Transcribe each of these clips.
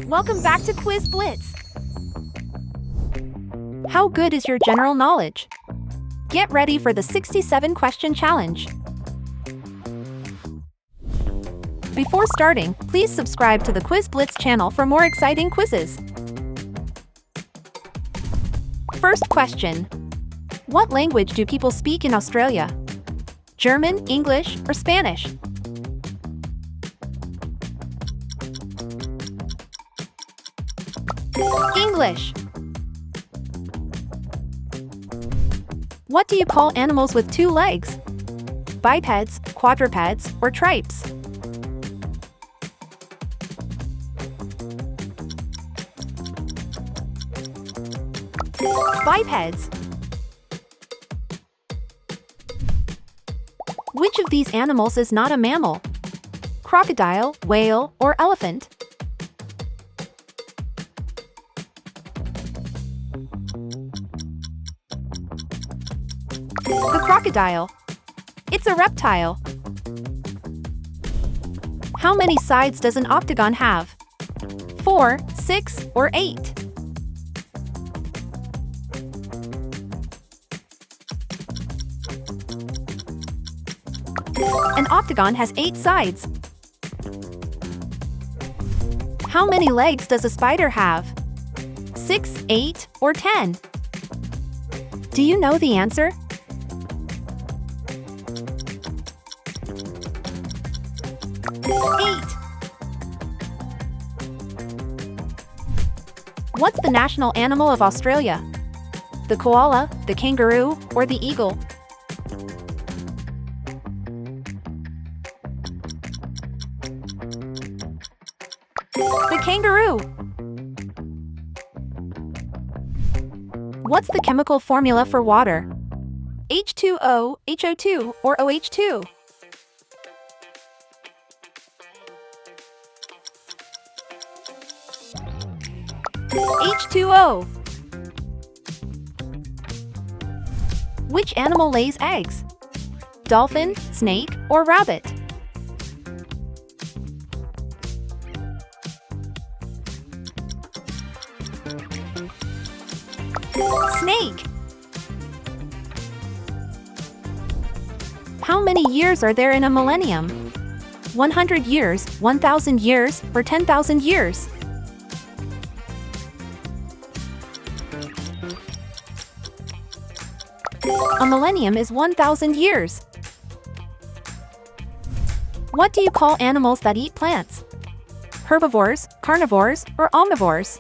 Welcome back to Quiz Blitz. How good is your general knowledge? Get ready for the 67-question challenge. Before starting, please subscribe to the Quiz Blitz channel for more exciting quizzes. First question. What language do people speak in Australia? German, English, or Spanish? English. What do you call animals with two legs? Bipeds, quadrupeds, or tripes? Bipeds. Which of these animals is not a mammal? Crocodile, whale, or elephant? The crocodile. It's a reptile. How many sides does an octagon have? 4, 6, or 8? An octagon has 8 sides. How many legs does a spider have? 6, 8, or 10? Do you know the answer? 8. What's the national animal of Australia? The koala, the kangaroo, or the eagle? The kangaroo. What's the chemical formula for water? H2O, HO2, or OH2? H2O. Which animal lays eggs? Dolphin, snake, or rabbit? Snake. How many years are there in a millennium? 100 years, 1,000 years, or 10,000 years? A millennium is 1,000 years. What do you call animals that eat plants? Herbivores, carnivores, or omnivores?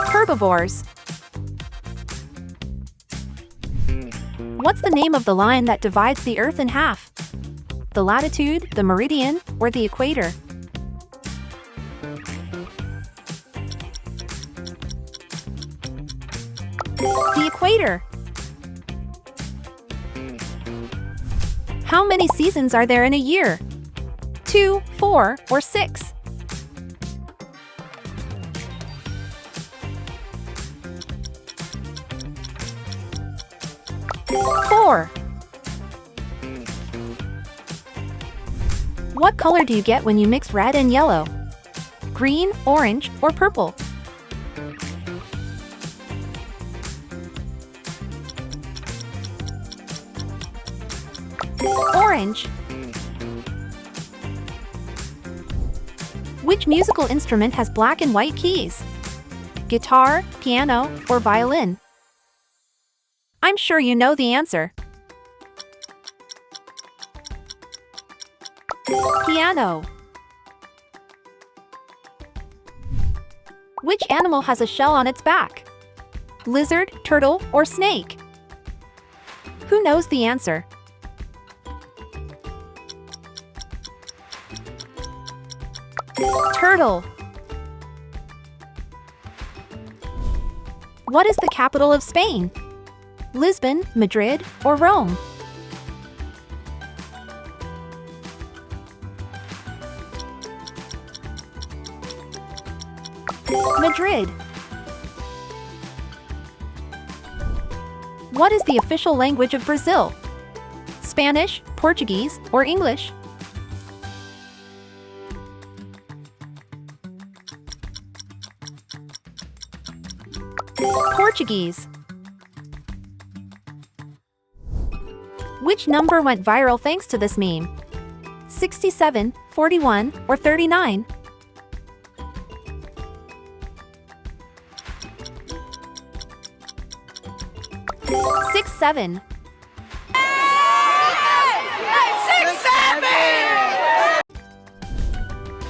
Herbivores. What's the name of the line that divides the Earth in half? The latitude, the meridian, or the equator? The equator. How many seasons are there in a year? 2, 4, or 6? 4. What color do you get when you mix red and yellow? Green, orange, or purple? Orange. Which musical instrument has black and white keys? Guitar, piano, or violin? I'm sure you know the answer. Piano. Which animal has a shell on its back? Lizard, turtle, or snake? Who knows the answer? Turtle. What is the capital of Spain? Lisbon, Madrid, or Rome? Madrid. What is the official language of Brazil? Spanish, Portuguese, or English? Portuguese. Which number went viral thanks to this meme? 67, 41, or 39? 67.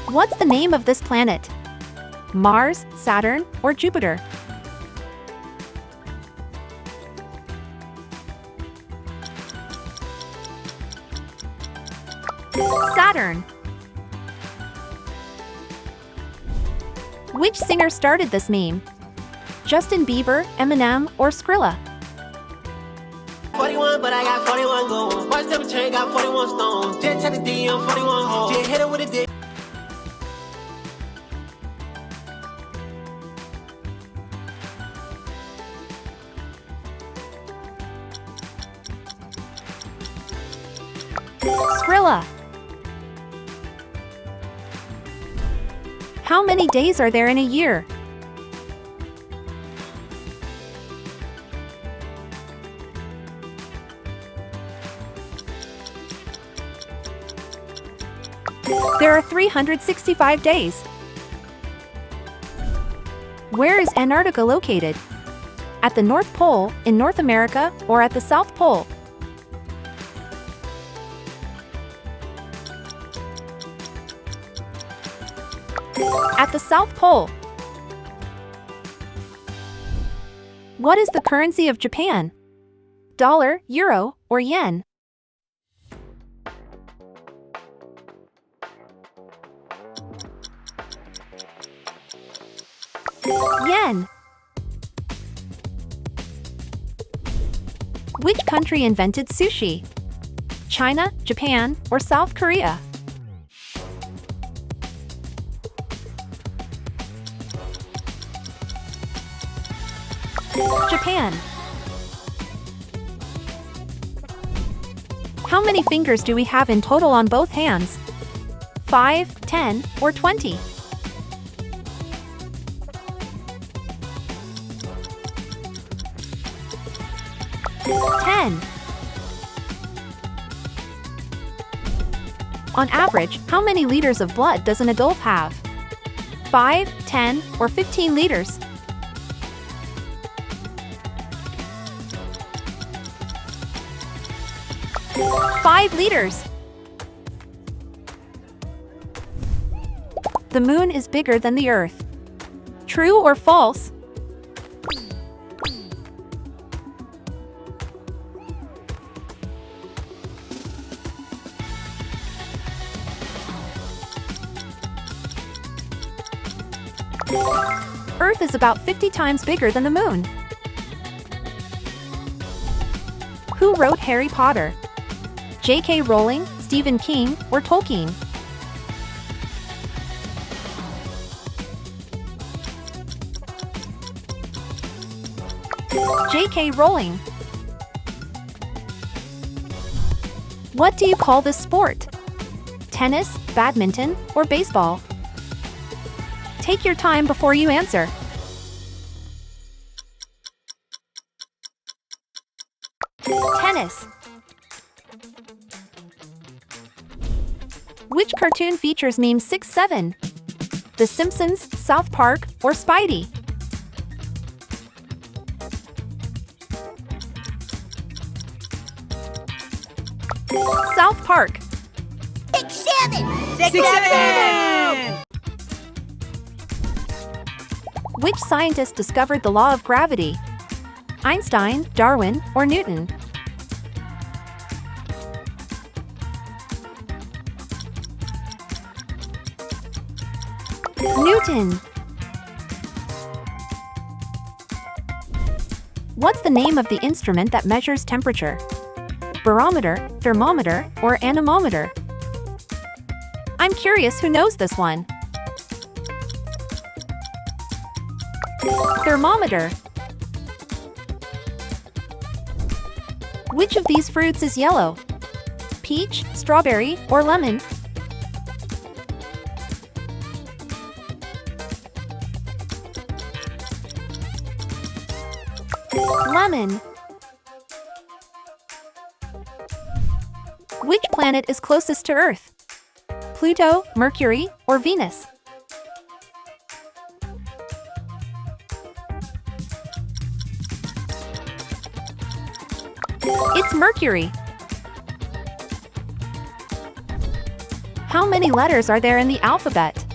What's the name of this planet? Mars, Saturn, or Jupiter? Saturn. Which singer started this meme? Justin Bieber, Eminem, or Skrilla? 41, but I got 41 goals. Watch them chain, got 41 stones. Jet check the DM, 41 hoes. Jet hit it with a dick. Skrilla. How many days are there in a year? There are 365 days. Where is Antarctica located? At the North Pole, in North America, or at the South Pole? At the South Pole. What is the currency of Japan? Dollar, euro, or yen? Yen. Which country invented sushi? China, Japan, or South Korea? Japan. How many fingers do we have in total on both hands? 5, 10, or 20? 10. On average, how many liters of blood does an adult have? 5, 10, or 15 liters? 5 liters. The moon is bigger than the Earth. True or false? Earth is about 50 times bigger than the moon. Who wrote Harry Potter? J.K. Rowling, Stephen King, or Tolkien? J.K. Rowling. What do you call this sport? Tennis, badminton, or baseball? Take your time before you answer. Tennis. Which cartoon features meme 6-7? The Simpsons, South Park, or Spidey? South Park. 6-7. 6-7. Which scientist discovered the law of gravity? Einstein, Darwin, or Newton? Newton. What's the name of the instrument that measures temperature? Barometer, thermometer, or anemometer? I'm curious who knows this one. Thermometer. Which of these fruits is yellow? peach, strawberry, or lemon? Lemon. Which planet is closest to Earth? Pluto, Mercury, or Venus? It's Mercury. How many letters are there in the alphabet?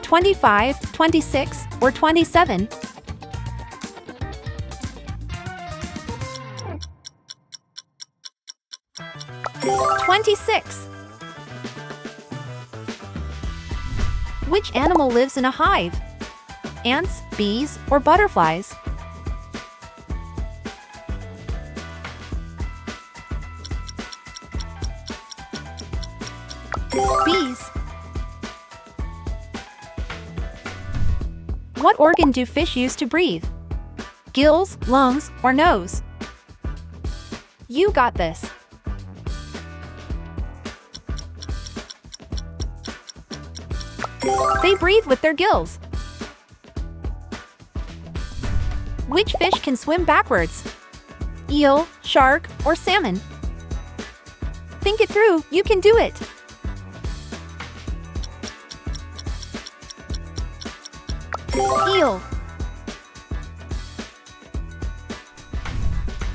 25, 26, or 27? 26. Which animal lives in a hive? Ants, bees, or butterflies? Bees. What organ do fish use to breathe? Gills, lungs, or nose? You got this. They breathe with their gills. Which fish can swim backwards? Eel, shark, or salmon? Think it through, you can do it! Eel.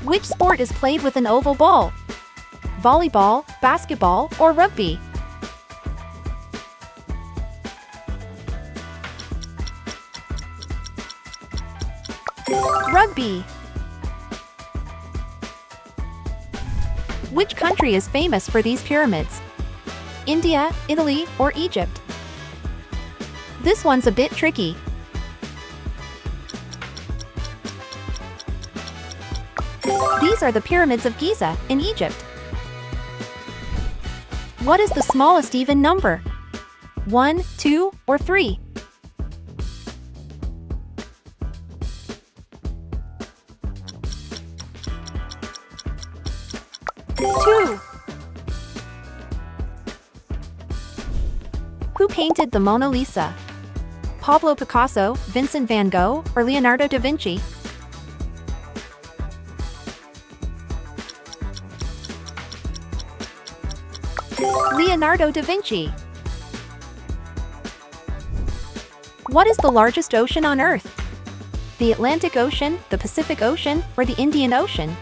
Which sport is played with an oval ball? Volleyball, basketball, or rugby? Rugby. Which country is famous for these pyramids? India, Italy, or Egypt? This one's a bit tricky. These are the pyramids of Giza in Egypt. What is the smallest even number? 1, 2, or 3? 2. Who painted the Mona Lisa? Pablo Picasso, Vincent van Gogh, or Leonardo da Vinci? Leonardo da Vinci. What is the largest ocean on Earth? The Atlantic Ocean, the Pacific Ocean, or the Indian Ocean?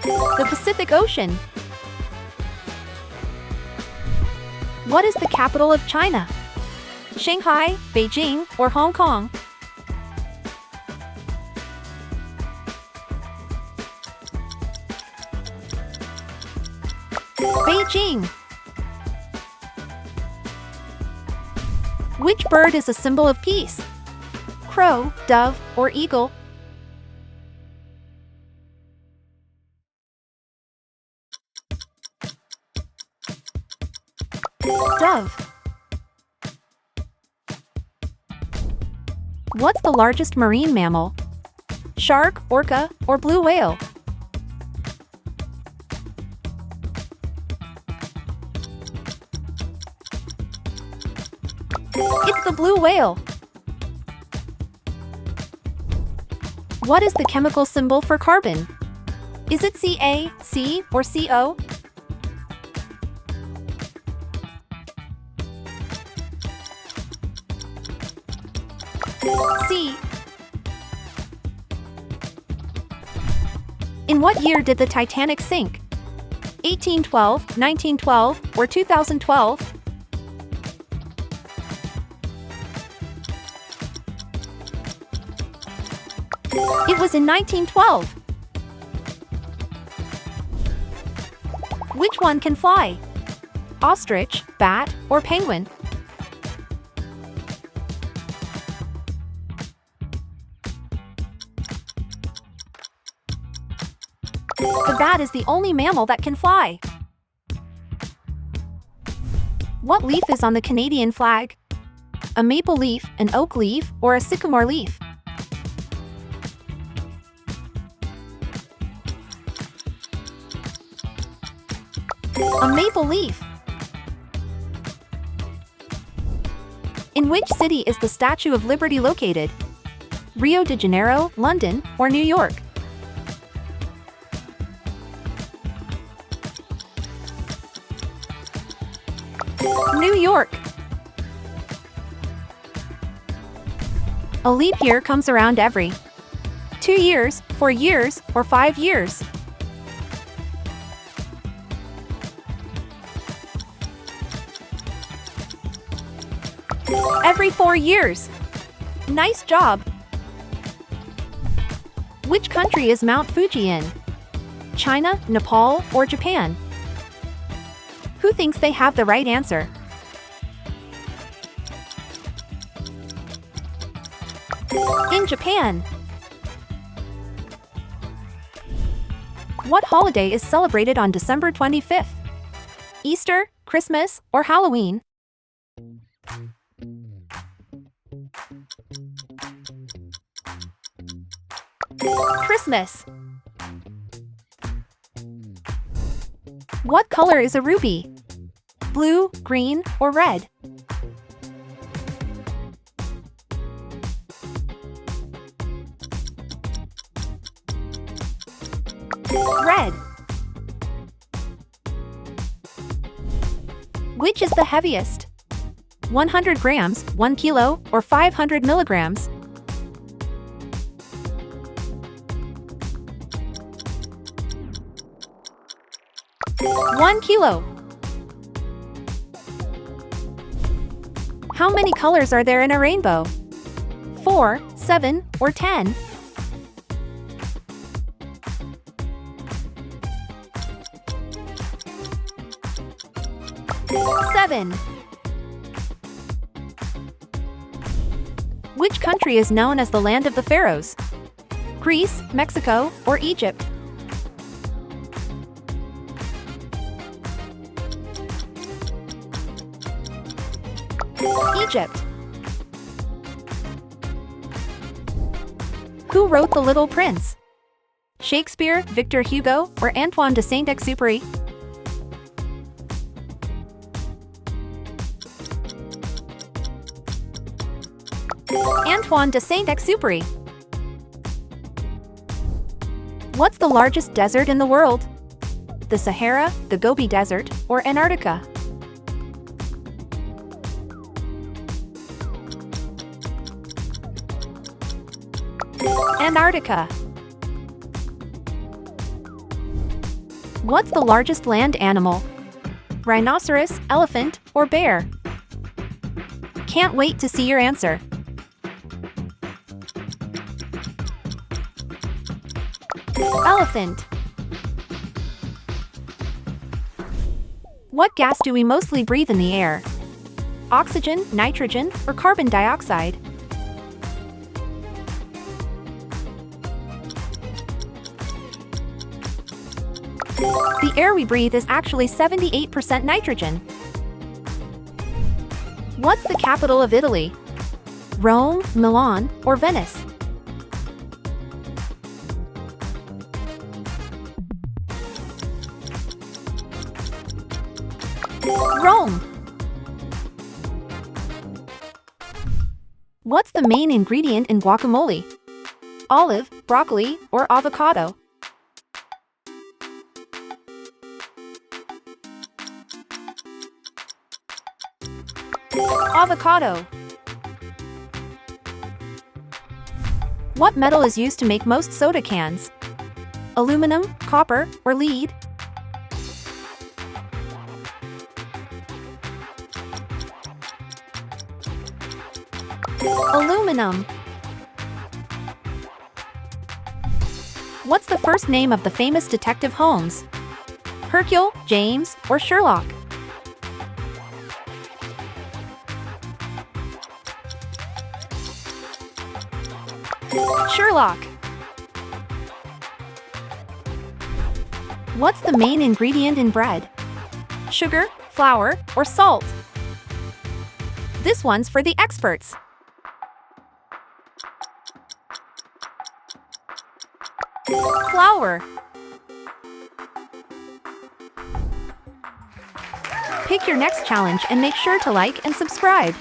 The Pacific Ocean. What is the capital of China? Shanghai, Beijing, or Hong Kong? Beijing. Which bird is a symbol of peace? Crow, dove, or eagle? Dove. What's the largest marine mammal? Shark, orca, or blue whale? It's the blue whale. What is the chemical symbol for carbon? Is it Ca, C, or Co? C. In what year did the Titanic sink? 1812, 1912, or 2012? It was in 1912. Which one can fly? Ostrich, bat, or penguin? The bat is the only mammal that can fly. What leaf is on the Canadian flag? A maple leaf, an oak leaf, or a sycamore leaf? A maple leaf. In which city is the Statue of Liberty located? Rio de Janeiro, London, or New York? New York. A leap year comes around every 2 years, 4 years, or 5 years. Every 4 years. Nice job! Which country is Mount Fuji in? China, Nepal, or Japan? Who thinks they have the right answer? In Japan. What holiday is celebrated on December 25th? Easter, Christmas, or Halloween? Christmas. What color is a ruby? Blue, green, or red? Red. Which is the heaviest? 100 grams, 1 kilo, or 500 milligrams? One kilo. How many colors are there in a rainbow? 4, 7, or 10? 7. Which country is known as the land of the pharaohs? Greece, Mexico, or Egypt? Egypt. Who wrote The Little Prince? Shakespeare, Victor Hugo, or Antoine de Saint-Exupéry? Antoine de Saint-Exupéry. What's the largest desert in the world? The Sahara, the Gobi Desert, or Antarctica? Antarctica. What's the largest land animal? Rhinoceros, elephant, or bear? Can't wait to see your answer. Elephant. What gas do we mostly breathe in the air? Oxygen, nitrogen, or carbon dioxide? The air we breathe is actually 78% nitrogen. What's the capital of Italy? Rome, Milan, or Venice? Rome. What's the main ingredient in guacamole? Olive, broccoli, or avocado? Avocado. What metal is used to make most soda cans? Aluminum, copper, or lead? Aluminum. What's the first name of the famous detective Holmes? Hercule, James, or Sherlock? Sherlock. What's the main ingredient in bread? Sugar, flour, or salt? This one's for the experts. Flour. Pick your next challenge and make sure to like and subscribe.